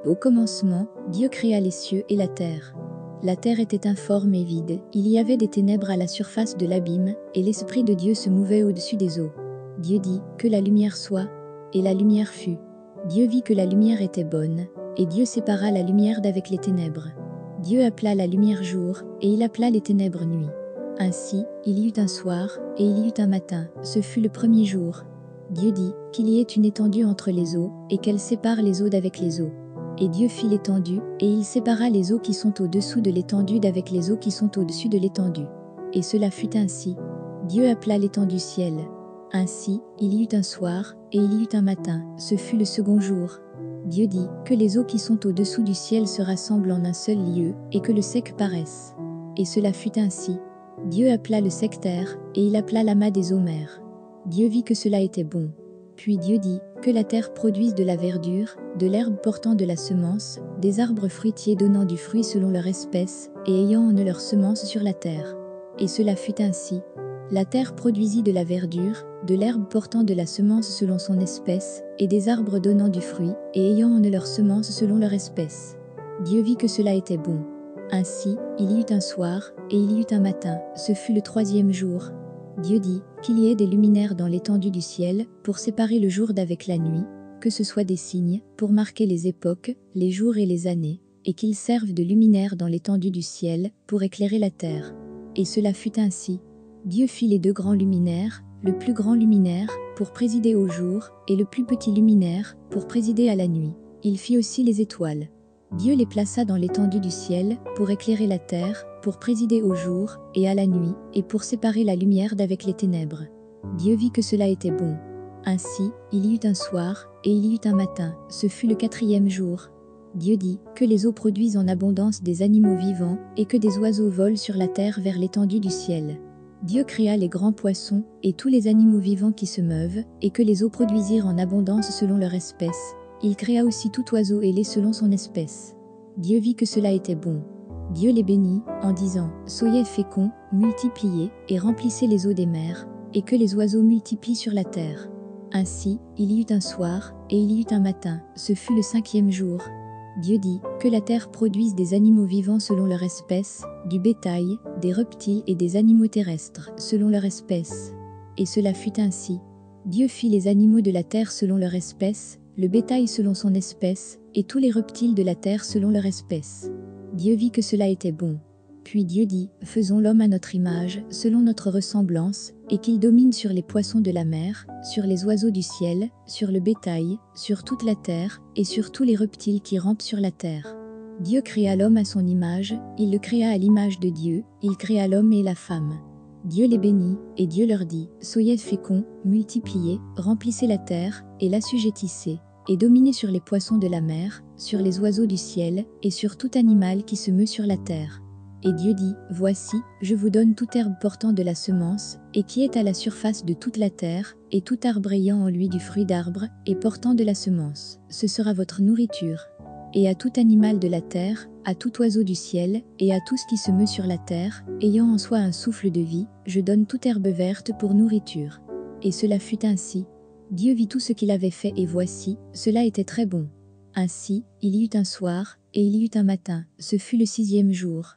Au commencement, Dieu créa les cieux et la terre. La terre était informe et vide, il y avait des ténèbres à la surface de l'abîme, et l'Esprit de Dieu se mouvait au-dessus des eaux. Dieu dit, que la lumière soit, et la lumière fut. Dieu vit que la lumière était bonne, et Dieu sépara la lumière d'avec les ténèbres. Dieu appela la lumière jour, et il appela les ténèbres nuit. Ainsi, il y eut un soir, et il y eut un matin, ce fut le premier jour. Dieu dit, qu'il y ait une étendue entre les eaux, et qu'elle sépare les eaux d'avec les eaux. Et Dieu fit l'étendue, et il sépara les eaux qui sont au-dessous de l'étendue d'avec les eaux qui sont au-dessus de l'étendue. Et cela fut ainsi. Dieu appela l'étendue ciel. Ainsi, il y eut un soir, et il y eut un matin, ce fut le second jour. Dieu dit, que les eaux qui sont au-dessous du ciel se rassemblent en un seul lieu, et que le sec paraisse. Et cela fut ainsi. Dieu appela le sec terre, et il appela l'amas des eaux mers. Dieu vit que cela était bon. Puis Dieu dit, que la terre produise de la verdure, de l'herbe portant de la semence, des arbres fruitiers donnant du fruit selon leur espèce, et ayant en eux leur semence sur la terre. Et cela fut ainsi. La terre produisit de la verdure, de l'herbe portant de la semence selon son espèce, et des arbres donnant du fruit, et ayant en eux leur semence selon leur espèce. Dieu vit que cela était bon. Ainsi, il y eut un soir, et il y eut un matin, ce fut le troisième jour. Dieu dit, qu'il y ait des luminaires dans l'étendue du ciel, pour séparer le jour d'avec la nuit, que ce soit des signes, pour marquer les époques, les jours et les années, et qu'ils servent de luminaires dans l'étendue du ciel, pour éclairer la terre. Et cela fut ainsi. Dieu fit les deux grands luminaires, le plus grand luminaire, pour présider au jour, et le plus petit luminaire, pour présider à la nuit. Il fit aussi les étoiles. Dieu les plaça dans l'étendue du ciel, pour éclairer la terre, pour présider au jour, et à la nuit, et pour séparer la lumière d'avec les ténèbres. Dieu vit que cela était bon. Ainsi, il y eut un soir, et il y eut un matin, ce fut le quatrième jour. Dieu dit, que les eaux produisent en abondance des animaux vivants, et que des oiseaux volent sur la terre vers l'étendue du ciel. Dieu créa les grands poissons, et tous les animaux vivants qui se meuvent, et que les eaux produisirent en abondance selon leur espèce. Il créa aussi tout oiseau ailé selon son espèce. Dieu vit que cela était bon. Dieu les bénit, en disant, soyez féconds, multipliez, et remplissez les eaux des mers, et que les oiseaux multiplient sur la terre. Ainsi, il y eut un soir, et il y eut un matin, ce fut le cinquième jour. Dieu dit, que la terre produise des animaux vivants selon leur espèce, du bétail, des reptiles et des animaux terrestres, selon leur espèce. Et cela fut ainsi. Dieu fit les animaux de la terre selon leur espèce, le bétail selon son espèce, et tous les reptiles de la terre selon leur espèce. Dieu vit que cela était bon. Puis Dieu dit, faisons l'homme à notre image, selon notre ressemblance, et qu'il domine sur les poissons de la mer, sur les oiseaux du ciel, sur le bétail, sur toute la terre, et sur tous les reptiles qui rampent sur la terre. Dieu créa l'homme à son image, il le créa à l'image de Dieu, il créa l'homme et la femme. Dieu les bénit, et Dieu leur dit, soyez féconds, multipliez, remplissez la terre, et l'assujettissez, et dominez sur les poissons de la mer, sur les oiseaux du ciel, et sur tout animal qui se meut sur la terre. Et Dieu dit, voici, je vous donne toute herbe portant de la semence, et qui est à la surface de toute la terre, et tout arbre ayant en lui du fruit d'arbre, et portant de la semence, ce sera votre nourriture. Et à tout animal de la terre, à tout oiseau du ciel, et à tout ce qui se meut sur la terre, ayant en soi un souffle de vie, je donne toute herbe verte pour nourriture. Et cela fut ainsi. Dieu vit tout ce qu'il avait fait et voici, cela était très bon. Ainsi, il y eut un soir, et il y eut un matin, ce fut le sixième jour.